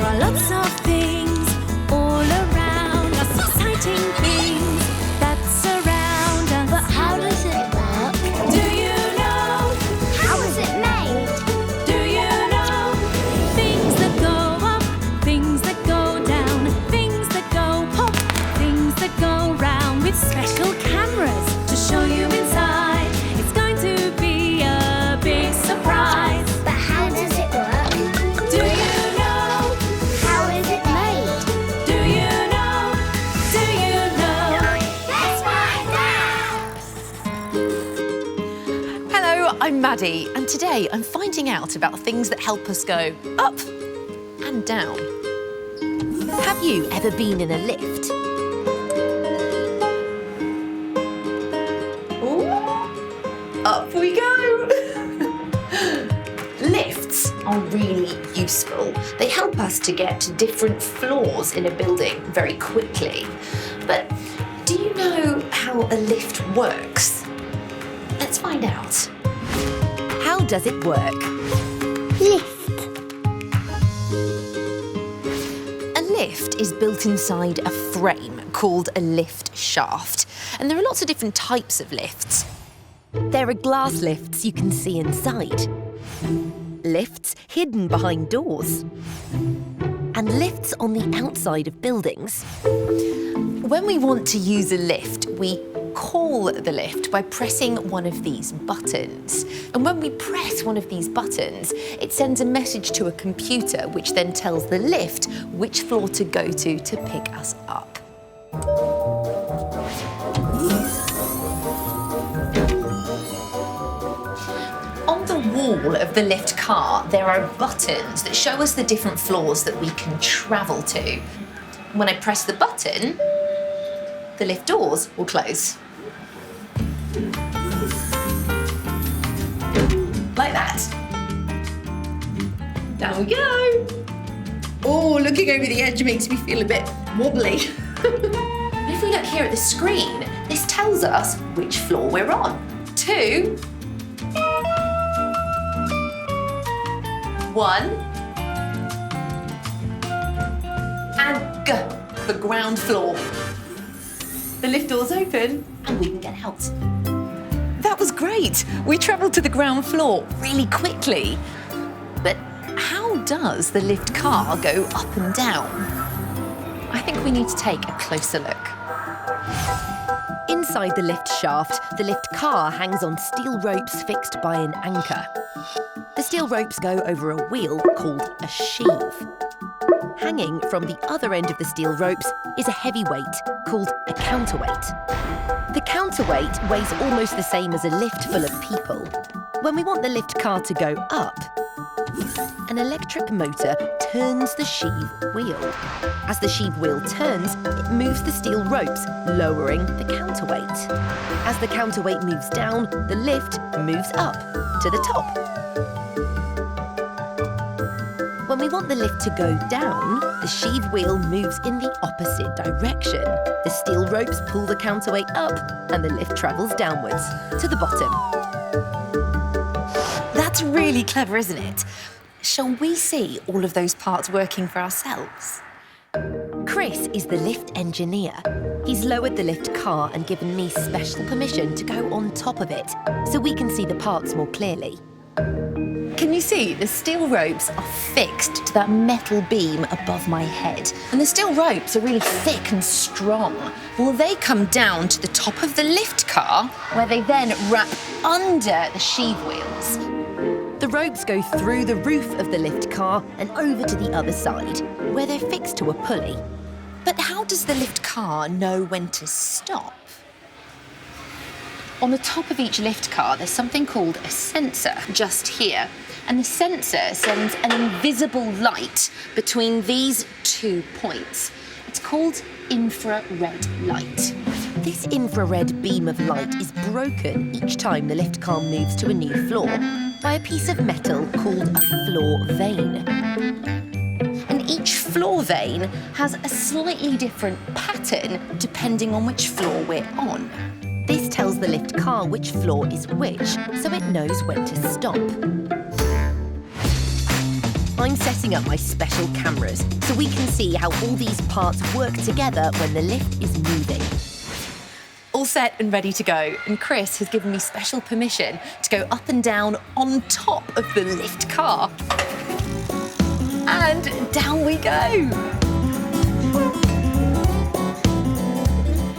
are lots of things all around us, exciting things that surround us. But how does it work? Do you know? How is it made? Do you know? Things that go up, things that go down, things that go pop, things that go round, with special cameras to show you inside. It's going to be a big surprise. But how does it work? Do you know? How is it made? Do you know? Do you know? Let's find out! Hello, I'm Maddie, and today I'm finding out about things that help us go up and down. Have you ever been in a lift? Ooh, up we go! Lifts are really useful. They help us to get to different floors in a building very quickly. But do you know how a lift works? Let's find out. How does it work? Lift. A lift is built inside a frame called a lift shaft. And there are lots of different types of lifts. There are glass lifts you can see inside. Lifts hidden behind doors. And lifts on the outside of buildings. When we want to use a lift, we call the lift by pressing one of these buttons. And when we press one of these buttons, it sends a message to a computer which then tells the lift which floor to go to pick us up. On the wall of the lift car, there are buttons that show us the different floors that we can travel to. When I press the button, the lift doors will close. Like that. Down we go. Oh, looking over the edge makes me feel a bit wobbly. If we look here at the screen, this tells us which floor we're on. 2, 1, and G for ground floor. The lift doors open and we can get out. That was great. We travelled to the ground floor really quickly. But how does the lift car go up and down? I think we need to take a closer look. Inside the lift shaft, the lift car hangs on steel ropes fixed by an anchor. The steel ropes go over a wheel called a sheave. Hanging from the other end of the steel ropes is a heavy weight called a counterweight. The counterweight weighs almost the same as a lift full of people. When we want the lift car to go up, an electric motor turns the sheave wheel. As the sheave wheel turns, it moves the steel ropes, lowering the counterweight. As the counterweight moves down, the lift moves up to the top. When we want the lift to go down, the sheave wheel moves in the opposite direction. The steel ropes pull the counterweight up and the lift travels downwards to the bottom. That's really clever, isn't it? Shall we see all of those parts working for ourselves? Chris is the lift engineer. He's lowered the lift car and given me special permission to go on top of it so we can see the parts more clearly. Can you see the steel ropes are fixed to that metal beam above my head? And the steel ropes are really thick and strong. Well, they come down to the top of the lift car, where they then wrap under the sheave wheels. The ropes go through the roof of the lift car and over to the other side, where they're fixed to a pulley. But how does the lift car know when to stop? On the top of each lift car, there's something called a sensor, just here. And the sensor sends an invisible light between these 2 points. It's called infrared light. This infrared beam of light is broken each time the lift car moves to a new floor by a piece of metal called a floor vane. And each floor vane has a slightly different pattern depending on which floor we're on. This tells the lift car which floor is which, so it knows when to stop. I'm been setting up my special cameras so we can see how all these parts work together when the lift is moving. All set and ready to go, and Chris has given me special permission to go up and down on top of the lift car. And down we go.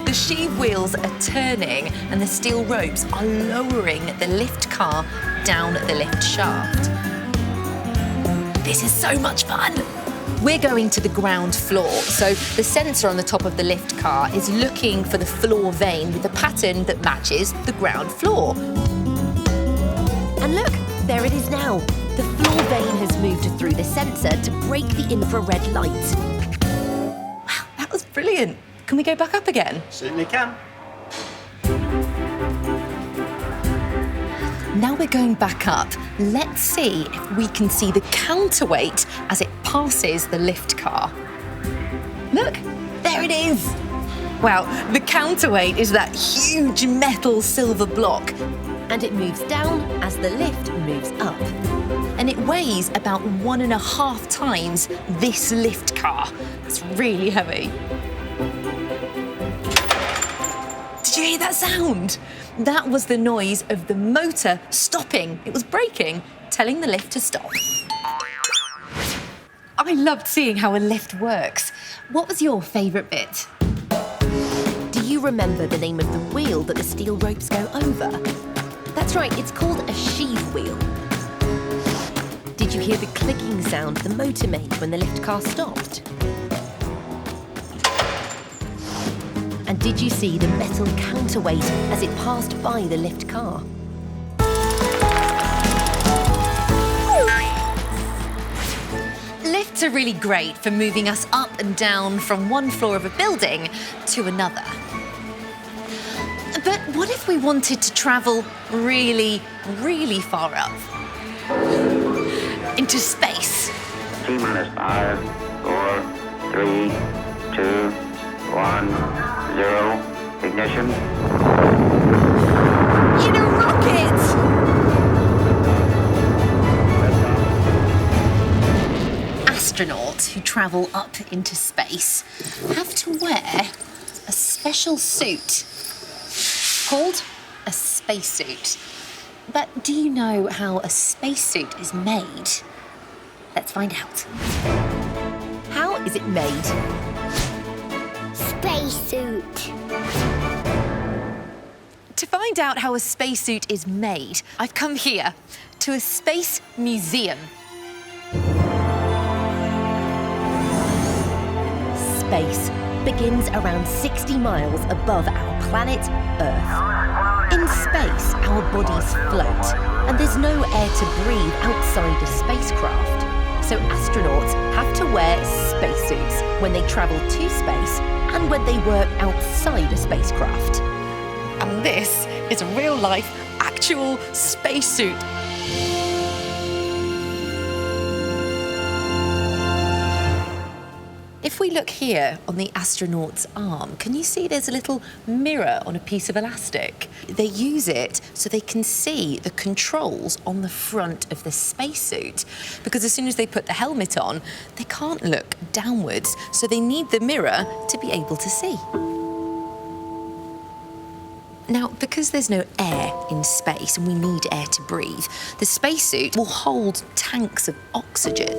The sheave wheels are turning and the steel ropes are lowering the lift car down the lift shaft. This is so much fun. We're going to the ground floor, so the sensor on the top of the lift car is looking for the floor vane with a pattern that matches the ground floor. And look, there it is now. The floor vane has moved through the sensor to break the infrared light. Wow, that was brilliant. Can we go back up again? Certainly can. Now we're going back up. Let's see if we can see the counterweight as it passes the lift car. Look, there it is. Wow, the counterweight is that huge metal silver block, and it moves down as the lift moves up. And it weighs about 1.5 times this lift car. It's really heavy. Did you hear that sound? That was the noise of the motor stopping. It was braking, telling the lift to stop. I loved seeing how a lift works. What was your favourite bit? Do you remember the name of the wheel that the steel ropes go over? That's right, it's called a sheave wheel. Did you hear the clicking sound the motor made when the lift car stopped? And did you see the metal counterweight as it passed by the lift car? Lifts are really great for moving us up and down from one floor of a building to another. But what if we wanted to travel really, really far up? Into space? T-minus 5, 4, 3, 2, 1. 0, ignition. In a rocket! Astronauts who travel up into space have to wear a special suit called a spacesuit. But do you know how a spacesuit is made? Let's find out. How is it made? Spacesuit. To find out how a spacesuit is made, I've come here to a space museum. Space begins around 60 miles above our planet, Earth. In space, our bodies float, and there's no air to breathe outside a spacecraft. So astronauts have to wear spacesuits when they travel to space and when they work outside a spacecraft. And this is a real-life, actual spacesuit. If we look here on the astronaut's arm, can you see there's a little mirror on a piece of elastic? They use it so they can see the controls on the front of the spacesuit, because as soon as they put the helmet on, they can't look downwards, so they need the mirror to be able to see. Now, because there's no air in space and we need air to breathe, the spacesuit will hold tanks of oxygen.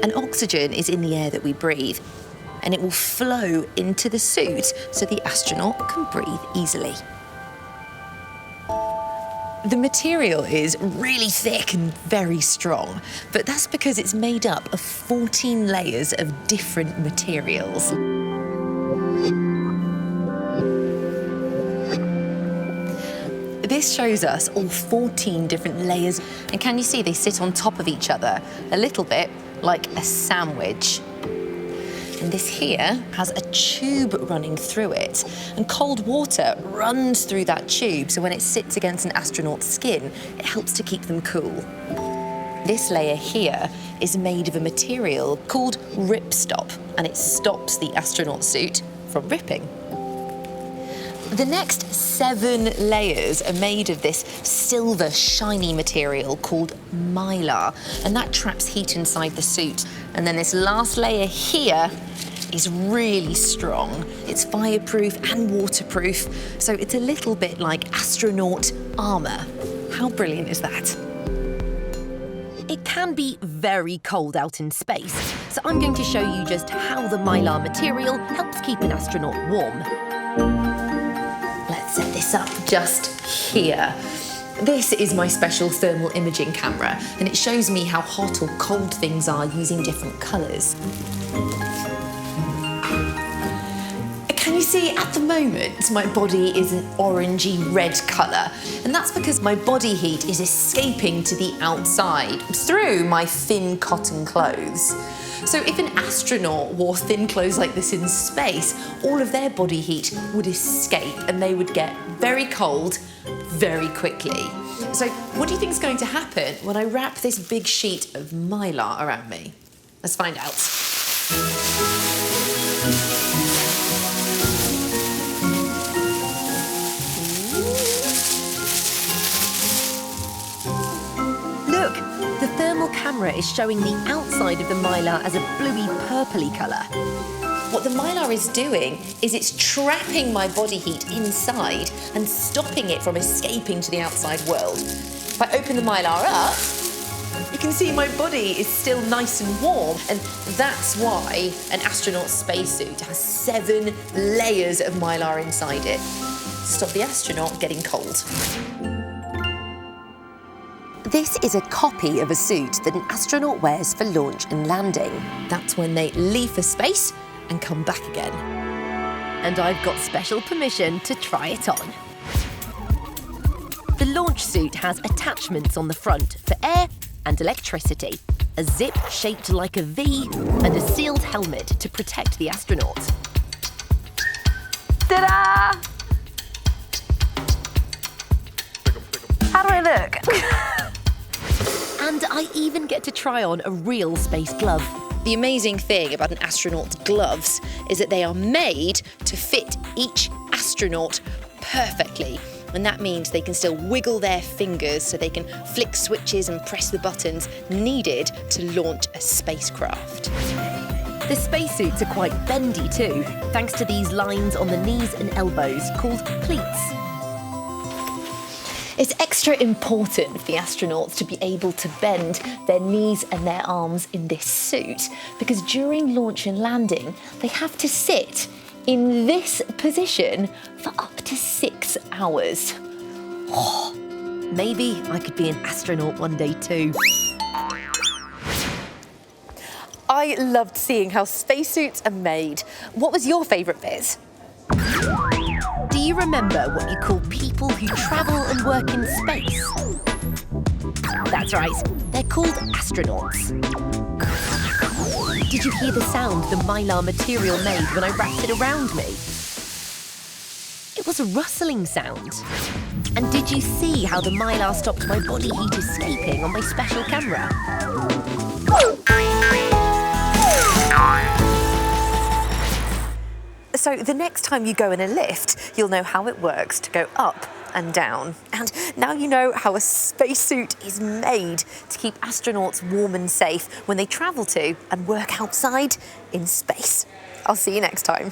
And oxygen is in the air that we breathe, and it will flow into the suit so the astronaut can breathe easily. The material is really thick and very strong, but that's because it's made up of 14 layers of different materials. This shows us all 14 different layers, and can you see they sit on top of each other, a little bit like a sandwich. And this here has a tube running through it, and cold water runs through that tube, so when it sits against an astronaut's skin, it helps to keep them cool. This layer here is made of a material called ripstop, and it stops the astronaut suit from ripping. The next 7 layers are made of this silver, shiny material called mylar, and that traps heat inside the suit. And then this last layer here is really strong. It's fireproof and waterproof, so it's a little bit like astronaut armour. How brilliant is that? It can be very cold out in space, so I'm going to show you just how the mylar material helps keep an astronaut warm. Let's set this up just here. This is my special thermal imaging camera, and it shows me how hot or cold things are using different colours. Can you see, at the moment, my body is an orangey red colour, and that's because my body heat is escaping to the outside through my thin cotton clothes. So if an astronaut wore thin clothes like this in space, all of their body heat would escape and they would get very cold very quickly. So what do you think is going to happen when I wrap this big sheet of mylar around me? Let's find out. Look, the thermal camera is showing the outside of the mylar as a bluey purpley colour. What the mylar is doing is it's trapping my body heat inside and stopping it from escaping to the outside world. If I open the mylar up, you can see my body is still nice and warm, and that's why an astronaut spacesuit has 7 layers of mylar inside it to stop the astronaut getting cold. This is a copy of a suit that an astronaut wears for launch and landing. That's when they leave for space and come back again. And I've got special permission to try it on. The launch suit has attachments on the front for air and electricity, a zip shaped like a V, and a sealed helmet to protect the astronaut. Ta-da! How do I look? And I even get to try on a real space glove. The amazing thing about an astronaut's gloves is that they are made to fit each astronaut perfectly. And that means they can still wiggle their fingers so they can flick switches and press the buttons needed to launch a spacecraft. The spacesuits are quite bendy too, thanks to these lines on the knees and elbows called pleats. It's extra important for the astronauts to be able to bend their knees and their arms in this suit, because during launch and landing, they have to sit in this position for up to 6 hours. Oh, maybe I could be an astronaut one day too. I loved seeing how spacesuits are made. What was your favourite bit? Do you remember what you call people who travel and work in space? That's right, they're called astronauts. Did you hear the sound the mylar material made when I wrapped it around me? It was a rustling sound. And did you see how the mylar stopped my body heat escaping on my special camera? So the next time you go in a lift, you'll know how it works to go up and down. And now you know how a spacesuit is made to keep astronauts warm and safe when they travel to and work outside in space. I'll see you next time.